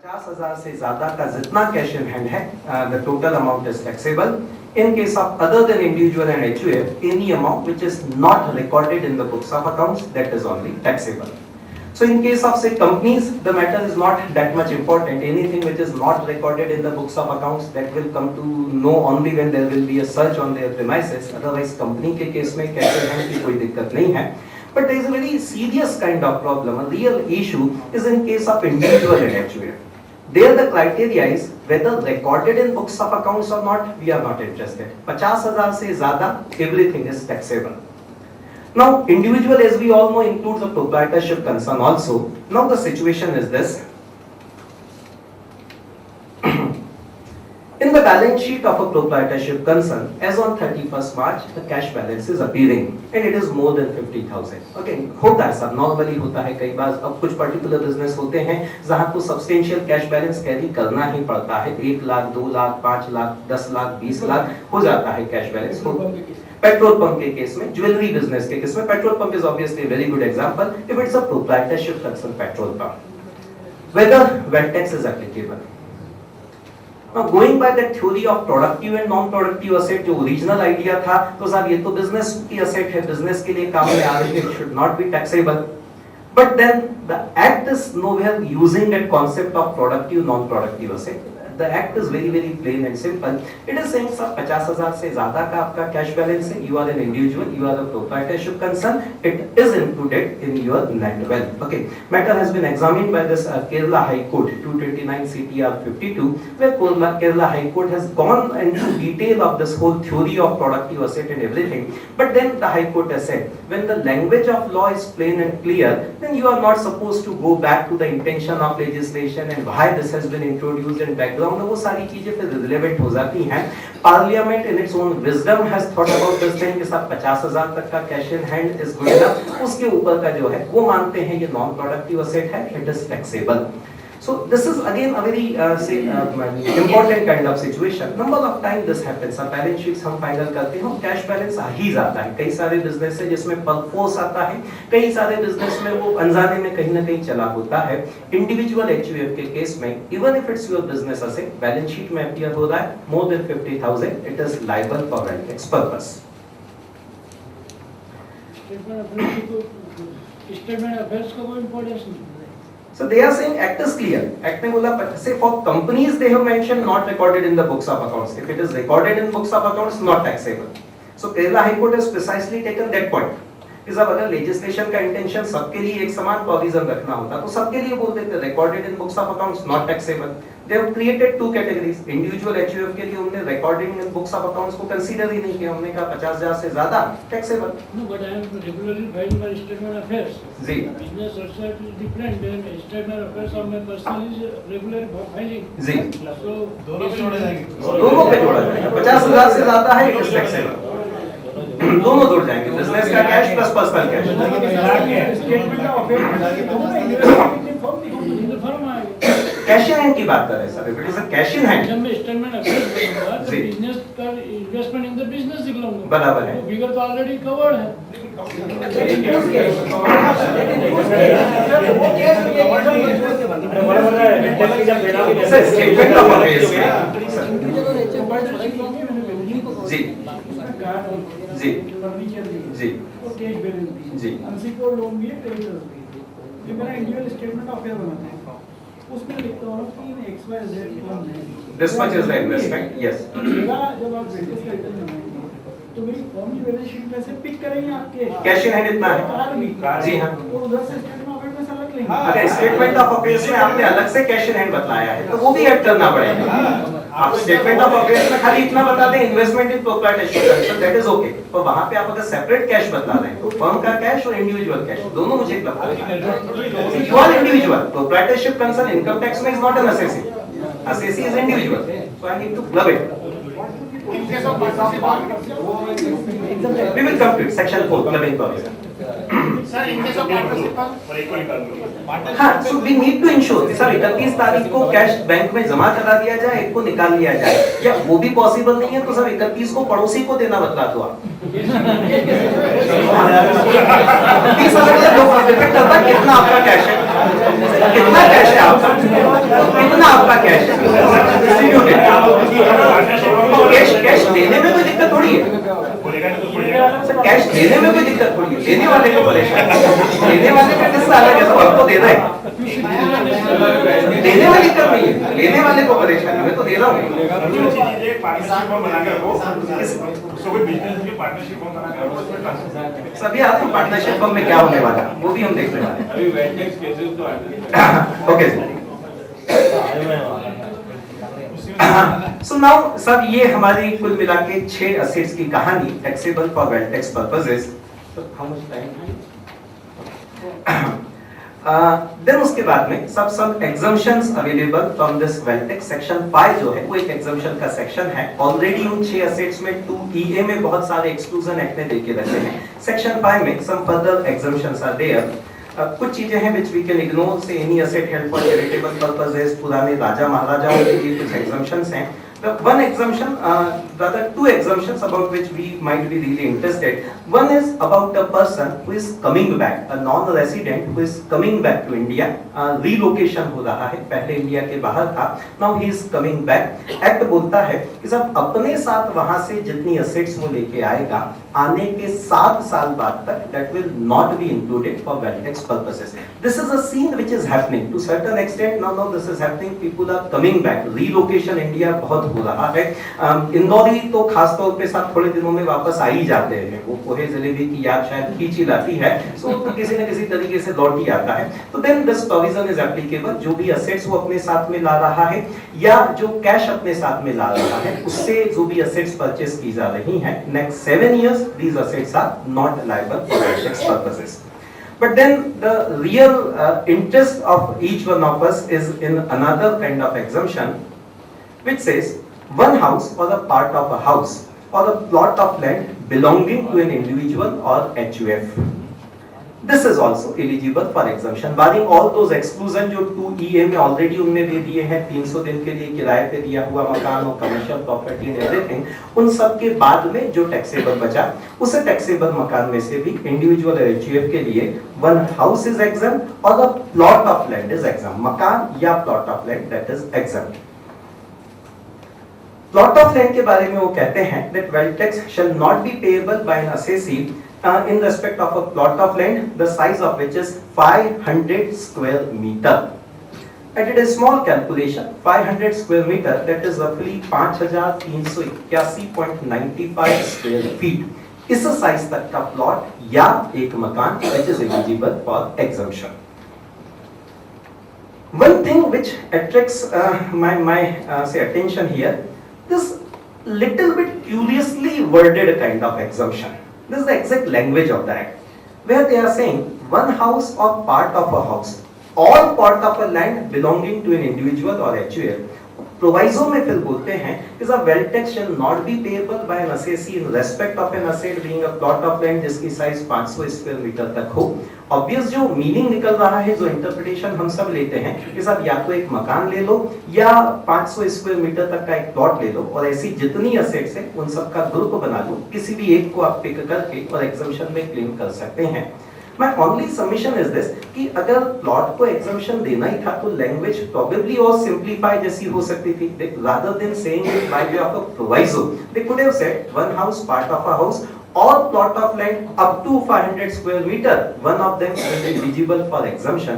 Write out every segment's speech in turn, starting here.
50,000 से ज्यादा का जितना कैश इन हैंड है, the total amount is taxable. In case of other than individual and HUF, any amount which is not recorded in the books of accounts, that is only taxable. So in case of say companies, the matter is not that much important. Anything which is not recorded in the books of accounts, that will come to know only when there will be a search on their premises. Otherwise company के case में cash in hand की कोई दिक्कत नहीं है. But there is a very serious kind of problem. A real issue is in case of individual and HUF. There the criteria is whether recorded in books of accounts or not, we are not interested. 50,000 से ज़्यादा everything is taxable. Now individual, as we all know, includes a proprietorship concern also. Now the situation is this. In the balance sheet of a proprietorship concern, as on 31st March, the cash balance is appearing and it is more than 50,000. Okay, होता है सब, normally होता है कई बार. अब कुछ particular business होते हैं जहाँ को substantial cash balance carry करना ही पड़ता है. 1 लाख, 2 लाख, 5 लाख, 10 लाख, 20 लाख हो जाता है cash balance. पेट्रोल पंप के केस में, ज्वेलरी बिजनेस के केस में, petrol pump is obviously a very good example. If it's a proprietorship concern petrol pump, whether VAT tax is applicable. Now going by that theory of productive and non-productive asset, जो original idea था, तो साहब ये तो business की asset है, business के लिए काम में आ रही है, it should not be taxable. But then the act is nowhere using that concept of productive non-productive asset. The act is very very plain and simple. It is saying sir 50,000 से ज़्यादा का आपका cash balance है, you are an individual, you are a proprietorship concern, it is included in your net wealth. Okay, matter has been examined by this Kerala High Court 229 CTR 52, where Kerala High Court has gone into detail of this whole theory of productive asset and everything. But then the High Court has said, when the language of law is plain and clear, then you are not supposed to go back to the intention of legislation and why this has been introduced in background. वो सारी चीजें फिर relevant हो जाती हैं. Parliament in its own wisdom has thought about this thing कि सब 50,000 तक का cash in hand is good enough. उसके ऊपर का जो है वो मानते हैं ये नॉन प्रोडक्टिव असेट है, it is taxable. So this is again a very important kind of situation. Number of times this happens. अब बैलेंस शीट्स हम फाइनल करते हैं, कैश बैलेंस आ ही जाता है. कई सारे बिजनेस है जिसमें परपोज आता है, कई सारे बिजनेस में वो अनजाने में कहीं ना कहीं चला होता है. इंडिविजुअल HUF के केस में, even if it's your business asset, balance sheet में अपीयर हो रहा है more than 50,000, it is liable for wealth tax purpose. Statement affairs का कोई इंपॉर्टेंस नहीं. So they are saying act is clear. Act में बोला, say for companies they have mentioned not recorded in the books of accounts. If it is recorded in books of accounts, not taxable. So Kerala High Court has precisely taken that point. कि जब अगर legislation का intention सबके लिए एक समान provision रखना होता तो सबके लिए बोल देते recorded in books of accounts not taxable. They have created two categories. Individual HUF के लिए उन्होंने recording in books of accounts को consider ही नहीं किया. हमने कहा 50,000 से ज़्यादा taxable. No, but I am regularly filed my statement affairs. Ji. Business society is different. Then statement affairs of my personal is regular filing. Ji. So दोनों पे जोड़े जाएंगे. दोनों पे जोड़ा जाएगा. 50,000 से ज़्यादा है, it is taxable. दोनों जुड़ जाएंगे, बिजनेस का cash plus personal cash. Statement of cash in hand की बात कर रहे हैं sir. It is a cash in hand. जब मैं स्टेटमेंट अफेयर्स करूंगा तो बिजनेस का इन्वेस्टमेंट इन द बिजनेस दिखलाऊंगा. बराबर है. वो फिगर तो ऑलरेडी कवर्ड है. सर स्टेटमेंट ऑफ अफेयर्स जी जी जी जी अनसिक्योर्ड लोन भी है, क्रेडिटर्स भी है. जो मेरा इंडिविजुअल स्टेटमेंट ऑफ अफेयर बनाता है उसमें लिखता हूँ कि इन XYZ फर्म है this much is the investment. Yes. मेरा जब आप बिजनेस का रिटर्न बनाएंगे तो मेरी फर्म की बैलेंस शीट में से पिक करेंगे आपके कैश इन हैंड इतना है. कार भी. जी हाँ. और उधर से स्टेटमेंट ऑफ अफेयर में से अलग लेंगे. अगर स्टेटमेंट ऑफ अफेयर्स में आपने अलग से कैश इन हैंड बताया है तो वो भी ऐड करना पड़ेगा. आप स्टेटमेंट ऑफ अफेयर्स में खाली इतना बता दें investment in proprietorship, that is okay. तो वहां पे आप अगर सेपरेट कैश बता दें तो फर्म का कैश और इंडिविजुअल कैश दोनों मुझे लगता है. You are individual. Proprietorship concern income tax में is not an assessee. Assessee is individual. So I need to club it. We will come to it. Section 4 clubbing provision. Sir, in case of हाँ, so we need to ensure कि sir 31 तारीख को cash bank में जमा करा दिया जाए, एक को निकाल लिया जाए. या वो भी पॉसिबल नहीं है तो सर 31 को पड़ोसी को देना बतला दो आप. 30 अलग-अलग लोग डिपेंड करता है कितना आपका कैश है, कितना कैश है आपका, कितना आपका कैश कैश लेने में कोई दिक्कत थोड़ी है सर, कैश लेने में कोई दिक्कत थोड़ी है, लेने वाले को परेशान, लेने वाले का किस्सा अलग है, तो आपको देना है, देने में दिक्कत नहीं है, लेने वाले को परेशानी, मैं तो दे रहा हूँ। सभी आपको पार्टनरशिप फर्म में क्या होने वाला है वो भी हम देखने वाले हैं। ओके सो नाउ सब ये हमारी कुल मिला के 6 असेट्स की कहानी taxable for wealth tax purposes. How much time? Then उसके बाद में सब exemptions available from this wealth tax. Section 5 जो है वो एक एग्जम्पशन का सेक्शन है। ऑलरेडी उन 6 असेट्स में 2EA में बहुत सारे एक्सक्लूजन एक्ट ने देके रखे हैं। सेक्शन 5 में सम फर्दर एग्जम्पशंस आर देयर। कुछ चीजें हैं which we can ignore, say any asset held for charitable purposes, पुराने राजा महाराजाओं के लिए कुछ exemptions हैं। The one exemption, rather 2 exemptions about which we might be really interested. One is about a person who is coming back, a non-resident who is coming back to India. Relocation हो रहा है, पहले India के बाहर था, now he is coming back. Act बोलता है कि सब अपने साथ वहां से जितनी assets वो लेके आएगा, आने के 7 साल बाद तक that will not be included for wealth tax purposes. This is a scene which is happening to certain extent. Now this is happening. People are coming back. Relocation India बहुत हो रहा है। इंदौरी तो खास तौर पे साथ थोड़े दिनों में वापस आ ही जाते हैं। वो पोहे जलेबी की याद शायद खींच ही लाती है, सो तो किसी न किसी तरीके से लौट ही आता है। तो then this provision is applicable. जो भी असेट्स वो अपने साथ में ला रहा है या जो कैश अपने साथ में ला रहा है, उससे जो भी असेट्स परचेस की जा रही हैं, next 7 years these assets are not liable for tax purposes. But then the real interest of each one of us is in another kind of exemption, which says one house or a part of a house or a plot of land belonging to an individual or HUF. This is also eligible for exemption, barring all those exclusion जो 2EA में already उनने दे दिए हैं। 300 दिन के लिए किराए पे दिया हुआ मकान और कमर्शियल प्रॉपर्टी एंड एवरीथिंग, उन सब के बाद में जो टैक्सेबल बचा, उसे टैक्सेबल मकान में से भी इंडिविजुअल HUF के लिए one house is exempt और a plot of land is exempt. मकान या plot of land that is exempt. Plot of land के बारे में वो कहते हैं that wealth tax shall not be payable by an assessee in respect of a plot of land the size of which is 500 square meter. I did a small calculation. 500 square meter, that is roughly 5381.95 square feet. इस size तक का plot या एक मकान which is eligible for exemption. One thing which attracts my say attention here, this little bit curiously worded kind of exemption. This is the exact language of the act, where they are saying one house or part of a house, all part of a land belonging to an individual or HUF. Proviso में फिर बोलते हैं कि the wealth tax shall not be payable by N assessee in respect of an asset being a plot of land जिसकी size 500 square metre तक हो। Obvious जो meaning निकल रहा है, जो इंटरप्रिटेशन हम सब लेते हैं कि साहब या तो एक मकान ले लो या 500 स्क्वायर मीटर तक का एक प्लॉट ले लो और ऐसी जितनी असेट्स हैं उन सब का ग्रुप बना लो, किसी भी एक को आप पिक करके और एग्जम्पशन में क्लेम कर सकते हैं। My only submission is this कि अगर प्लॉट को एग्जम्पशन देना ही था तो लैंग्वेज प्रोबेबली और सिंप्लीफाई जैसी हो सकती थी। Rather than saying it by way of a proviso, they could have said one house, part of a house, or plot of land up to 500 square meter. One of them is eligible for exemption.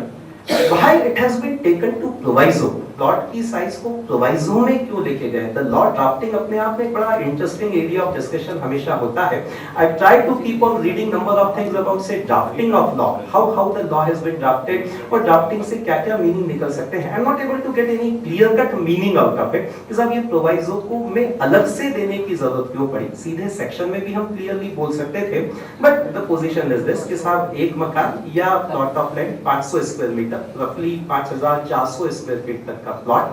Why it has been taken to proviso? Plot की size को proviso में क्यों लेके गए? The law drafting अपने आप में बड़ा इंटरेस्टिंग एरिया ऑफ डिस्कशन हमेशा होता है। I try to keep on reading number of things about से drafting of law, how the law has been drafted और ड्राफ्टिंग से क्या-क्या मीनिंग निकल सकते हैं। I am not able to get any clear cut meaning out of it. कि साहब ये प्रोवाइजो को में अलग से देने की जरूरत क्यों पड़ी? सीधे सेक्शन में भी हम क्लियरली बोल सकते थे, but the position is this कि साहब एक मकान या plot of land 500 square metre, रफली 5400 स्क्वायर फीट तक का plot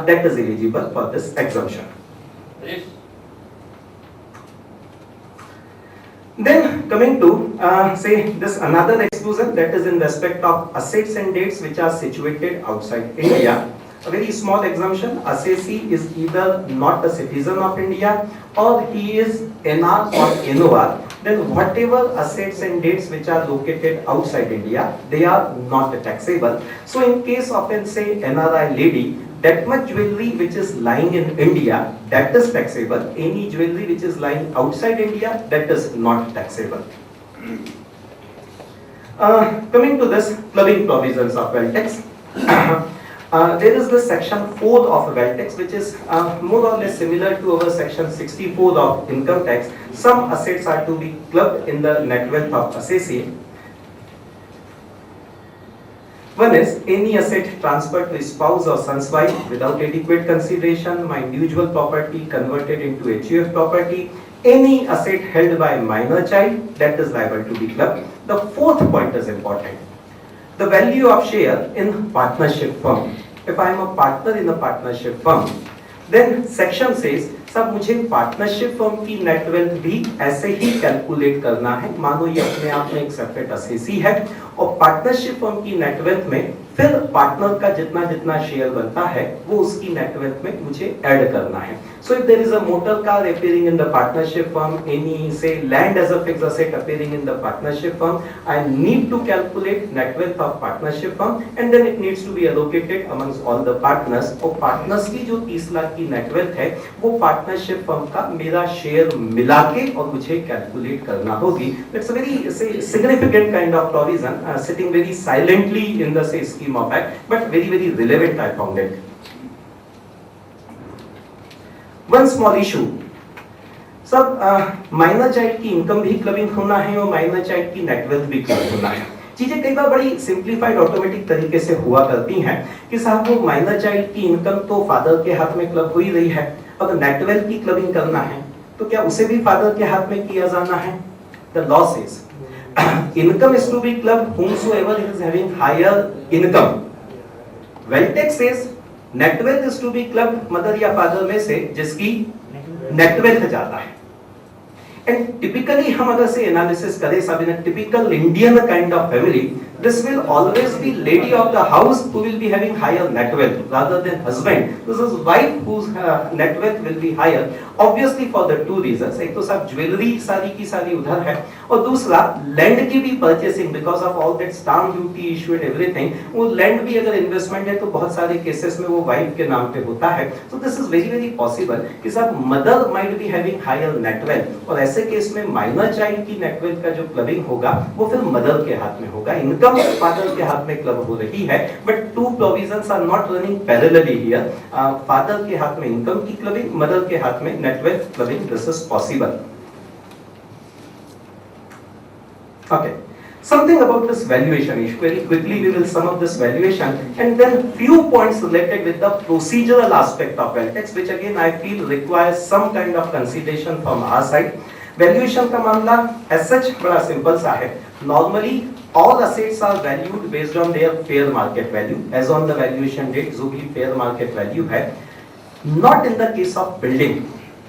that is eligible for this exemption. Then coming to say this another exclusion, that is in respect of assets and dates which are situated outside India. A very small exemption. Assessee is either not a citizen of India or he is NR or NOR. Then whatever assets and dates which are located outside India, they are not taxable. So in case of say NRI lady that much jewelry which is lying in India, that is taxable. Any jewelry which is lying outside India, that is not taxable. Coming to this clubbing provisions of wealth tax. There is the section 4 of wealth tax, which is more or less similar to our section 64 of income tax. Some assets are to be clubbed in the net wealth of associate. One is any asset transferred to spouse or son's wife without adequate consideration, my individual property converted into HUF property, any asset held by a minor child, that is liable to be clubbed. The fourth point is important. The value of share in partnership firm. If I am a partner in a partnership firm, then section says सब मुझे partnership firm की net wealth भी ऐसे ही calculate करना है। मानो ये अपने आप में एक सेपरेट असेसी है और पार्टनरशिप फर्म की नेट वेल्थ में फिर पार्टनर का जितना जितना शेयर बनता है वो उसकी नेट वेल्थ में मुझे ऐड करना है। So if there is a motor car appearing in the partnership firm, any say land as a fixed asset appearing in the partnership firm, I need to calculate net worth of partnership firm and then it needs to be allocated amongst all the partners। और partners की जो 30 लाख की net worth है वो partnership firm का मेरा share मिला के और मुझे कैलकुलेट करना होगी। It's a very say significant kind of provision sitting very silently in the say scheme of act, but very relevant I found it। One small issue, सब माइनर चाइल्ड की इनकम भी clubbing होना है और minor child की नेटवेल्थ भी club होना है। चीजें कई बार बड़ी सिंप्लीफाइड ऑटोमेटिक तरीके से हुआ करती हैं कि साहब वो माइनर चाइल्ड की इनकम तो फादर के हाथ में क्लब हो ही रही है, अगर नेटवेल्थ की क्लबिंग करना है तो क्या उसे भी फादर के हाथ में किया जाना है? The law says income is to be clubbed whomsoever is having higher income। Wealth tax says net wealth is to be clubbed mother या फादर में से जिसकी net wealth ज्यादा है। And typically हम अगर से एनालिसिस करें सब in a typical Indian kind of family, this will always be lady of the house who will be having higher net wealth rather than husband। This is wife whose net wealth will be higher, obviously for the two reasons। एक तो सब jewellery सारी की सारी उधर है और दूसरा लैंड की भी purchasing because of all that stamp duty issue and everything. वो लैंड भी अगर इन्वेस्टमेंट है तो बहुत सारे केसेस में वो वाइफ के नाम पे होता है। So this is very possible कि सब mother might be having higher net wealth और ऐसे केस में माइनर चाइल्ड की नेट वेल्थ का जो क्लबिंग होगा वो फिर मदर के हाथ में होगा। इनकम फादर के हाथ में क्लब हो रही है but two provisions are not running parallelly here. Father के हाथ में इनकम की क्लबिंग, मदर के हाथ में net wealth clubbing, this is possible. Okay, something about this valuation issue. Very quickly we will sum up this valuation and then few points related with the procedural aspect of wealth tax, which again I feel requires some kind of consideration from our side। Valuation का मामला as such बड़ा simple सा है। Normally all assets are valued based on their fair market value as on the valuation date, जो भी fair market value है। Not in the case of building।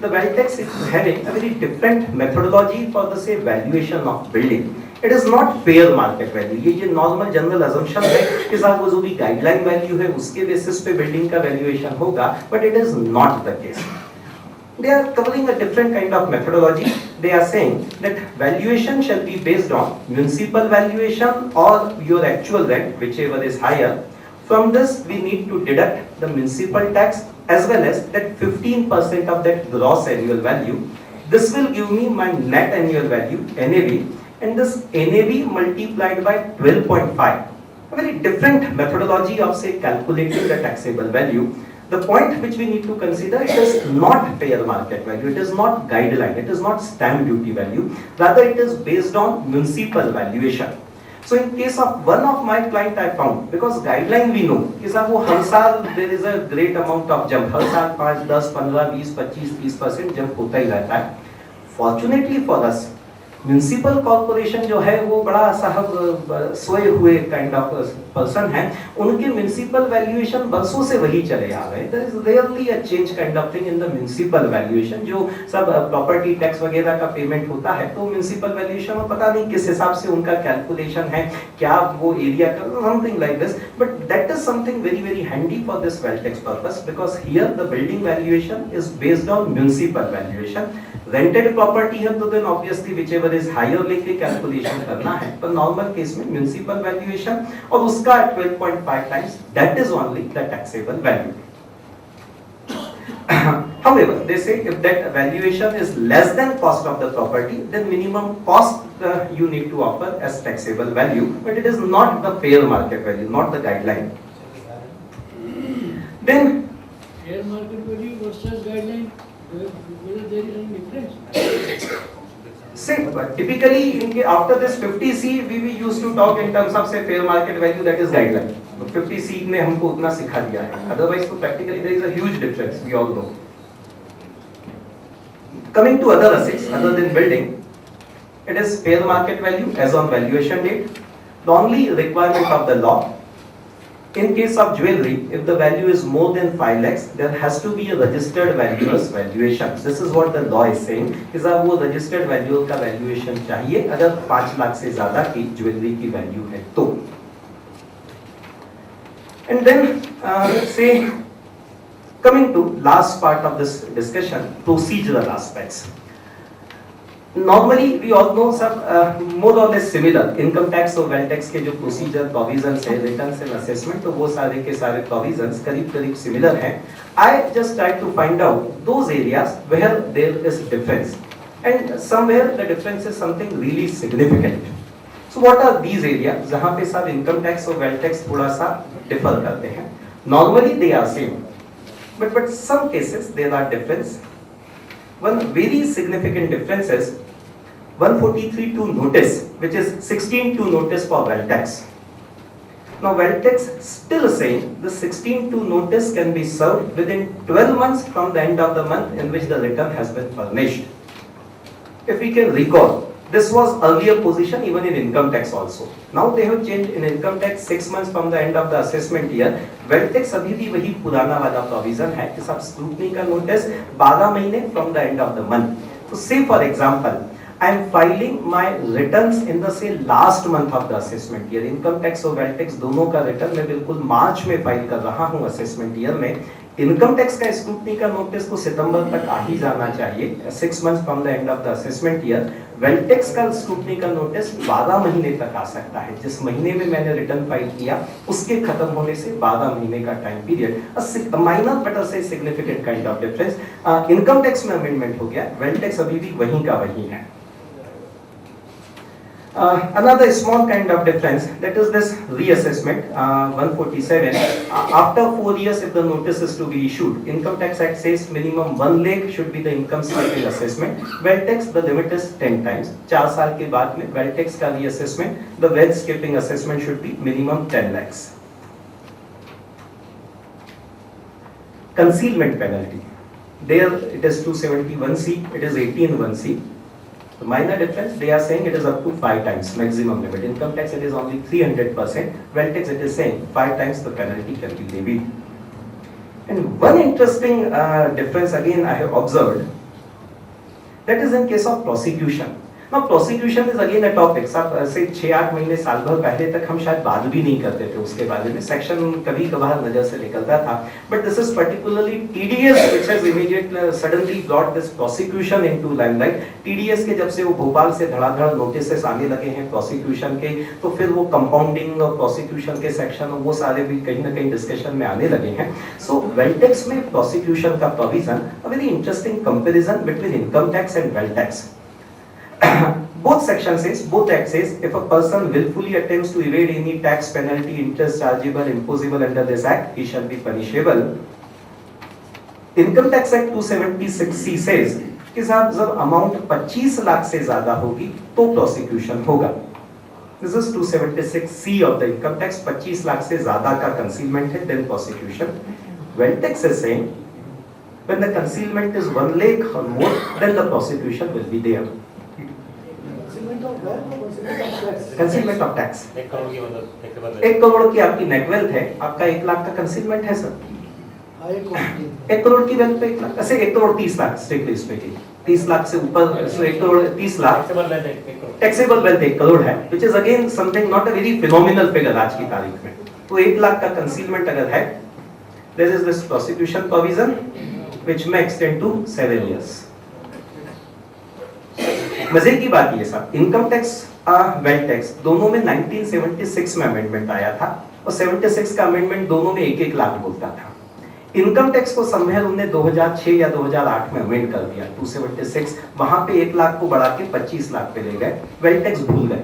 The wealth tax is having a very different methodology for the say valuation of building। It is not fair market value। ये normal general assumption है कि साहब वो जो भी guideline value है उसके basis पे बिल्डिंग का वैल्यूएशन होगा, but it is not the case. They are covering a different kind of methodology। They are saying that valuation shall be based on municipal valuation or your actual rent, whichever is higher। From this we need to deduct the municipal tax as well as that 15% of that gross annual value। This will give me my net annual value NAV, and this NAV multiplied by 12.5। A very different methodology of say calculating the taxable value। The point which we need to consider, it is not fair market value, it is not guideline, it is not stamp duty value, rather it is based on municipal valuation। So in case of one of my client I found, because guideline we know कि साहब वो हर साल there is a great amount of jump, हर साल 5, 10, 15, 20, 25, 30% jump होता ही रहता है। Fortunately for us, municipal corporation जो है वो बड़ा साहब सोए हुए काइंड ऑफ पर्सन है, उनके म्युनिसिपल वैल्यूएशन वर्षों से वही चले आ रहे। There is rarely a change kind of thing in the municipal valuation. जो सब प्रॉपर्टी टैक्स वगैरह का पेमेंट होता है तो म्युनिसिपल वैल्यूएशन में पता नहीं किस हिसाब से उनका कैलकुलेशन है, क्या वो एरिया का something like this, but that is something very handy for this wealth tax purpose because here the building valuation is based on municipal valuation. Rented property है तो then obviously whichever is higher लेके calculation करना है, पर normal case में municipal valuation और उसका 12.5 times, that is only the taxable value. However, they say if that valuation is less than cost of the property, then minimum cost you need to offer as taxable value, but it is not the fair market value, not the guideline. Then fair market value versus guideline, whether there is any difference? say, but typically after this 50C we used to talk in terms of say fair market value, that is guideline. 50C ने हमको उतना सिखा दिया है, otherwise तो practically there is a huge difference, we all know. Coming to other assets other than building, it is fair market value as on valuation date. The only requirement of the law, in case of jewelry, if the value is more than 5 lakhs, there has to be a registered valuer's valuation. This is what the law is saying, कि साहब वो registered valuer का valuation चाहिए अगर 5 लाख से ज़्यादा की jewellery की वैल्यू है तो. And then say coming to last part of this discussion, procedural aspects. Normally we all know सब more or less similar income tax और wealth tax के जो procedure provisions है, returns and assessment, तो वो सारे के सारे provisions करीब similar हैं. I just try to find out those areas where there is difference, and somewhere the difference is something really significant. So what are these areas जहाँ पे सब income tax और wealth tax थोड़ा सा differ करते हैं? Normally they are same, but some cases there are difference. One very significant difference is 143(2) notice, which is 16(2) notice for wealth tax. Now wealth tax still saying the 16(2) notice can be served within 12 months from the end of the month in which the return has been furnished. If we can recall, this was earlier position even in income tax also. Now they have changed in income tax 6 months from the end of the assessment year. Wealth tax अभी भी वही पुराना वाला provision है कि सब scrutiny का notice 12 महीने from the end of the month. So say for example, I am filing my returns in the say last month of the assessment year. Income tax और wealth tax दोनों का return मैं बिल्कुल मार्च में file कर रहा हूँ assessment year में. इनकम टैक्स का स्क्रूटनी का नोटिस को सितंबर तक आ ही जाना चाहिए, 6 months from the end of the assessment year. Wealth tax का स्क्रूटनी का नोटिस 12 महीने तक आ सकता है. जिस महीने में मैंने रिटर्न फाइल किया उसके खत्म होने से 12 महीने का टाइम पीरियड. माइनर बट से significant kind of difference. Income tax में अमेंडमेंट हो गया, वेल्थ टैक्स अभी भी वहीं का वहीं है. Another small kind of difference, that is this reassessment 147. After 4 years if the notice is to be issued, income tax act says minimum 1 lakh should be the income skipping assessment. Wealth tax the limit is 10 times. 4 साल के बाद में wealth tax का reassessment, the wealth skipping assessment should be minimum 10 lakhs. Concealment penalty, there it is 271C, it is 18(1)(c). The minor difference, they are saying it is up to 5 times maximum limit. Income tax it is only 300%. Wealth tax it is saying 5 times the penalty can be levied. And one interesting difference again I have observed, that is in case of prosecution. Now prosecution is again a topic. सब से 6-8 महीने साल भर पहले तक हम शायद बात भी नहीं करते थे उसके बारे में. सेक्शन कभी कभार नजर से निकलता था. But this is particularly TDS which has immediately suddenly brought this prosecution into limelight. TDS के जब से वो भोपाल से धड़ाधड़ नोटिसेस आने लगे हैं prosecution के, तो फिर वो compounding और prosecution के सेक्शन वो सारे भी कहीं ना कहीं डिस्कशन में आने लगे हैं. So wealth tax में prosecution का provision, a very interesting comparison between income tax and wealth tax. Both sections says, both act says, if a person willfully attempts to evade any tax, penalty, interest chargeable, imposable under this act, he shall be punishable. Income Tax Act 276C says कि साहब जब amount 25 lakh से ज्यादा होगी तो prosecution होगा. This is 276C of the income tax. 25 lakh से ज्यादा का कंसीलमेंट है, then prosecution. Wealth tax is saying when the concealment is 1 lakh or more, then the prosecution will be there. Concealment of tax 1 crore की आपकी net wealth है, आपका 1 लाख का concealment है सर. 1 करोड़ की वेल्थ पे 1 लाख, ऐसे 1 करोड़ 30 लाख स्ट्रिक्टली स्पीकिंग, 30 लाख से ऊपर 1 करोड़ 30 लाख टैक्सेबल वेल्थ 1 करोड़ है, which is again something not a very phenomenal figure आज की तारीख में. तो 1 लाख का कंसीलमेंट अगर है, there is this prosecution provision which may extend to 7 years. मजे की बात ये साहब, इनकम टैक्स वेल्थ टैक्स दोनों में 1976 में अमेंडमेंट आया था और 76 का अमेंडमेंट दोनों में 1-1 लाख बोलता था. इनकम टैक्स को समवेयर उन्होंने 2006 या 2008 में अमेंड कर दिया 276, वहां पे 1 लाख को बढ़ा के 25 लाख पे ले गए, वेल्थ टैक्स भूल गए।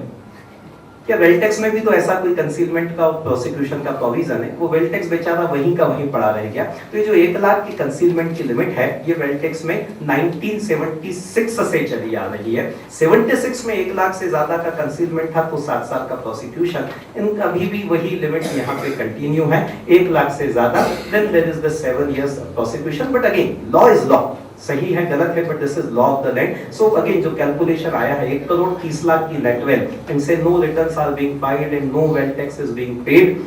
क्या वेल्थ टैक्स में भी तो ऐसा कोई कंसीलमेंट का प्रोसिक्यूशन का प्रोविजन है, वो वेल्थ टैक्स बेचारा वहीं का वहीं पड़ा रह गया। तो ये जो 1 लाख की कंसीलमेंट की लिमिट है, ये वेल्थ टैक्स में 1976 से चली आ रही है। 76 में 1 लाख से ज्यादा का कंसीलमेंट था तो 7 साल का प्रोसिक्यूशन, इनका अभी भी वही लिमिट यहाँ पे कंटिन्यू है, 1 लाख से ज्यादा, then there is the 7 years prosecution. But again law is law, सही है गलत है, but this is law of the land. So again जो कैलकुलेशन आया है 1 करोड़ 30 लाख की नेट वेल्थ, इनसे no returns are being filed and no wealth tax is being paid,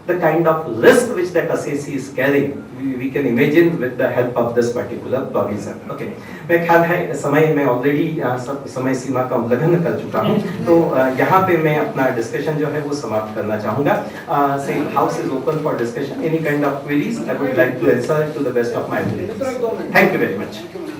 the kind of risk which that assessee is carrying, we can imagine with the help of this particular provision. Okay, मैं ख्याल है समय में already समय सीमा का उल्लंघन कर चुका हूँ, तो यहाँ पे मैं अपना डिस्कशन जो है वो समाप्त करना चाहूँगा। से house is open for discussion, any kind of queries I would like to answer to the best of my ability. Thank you very much.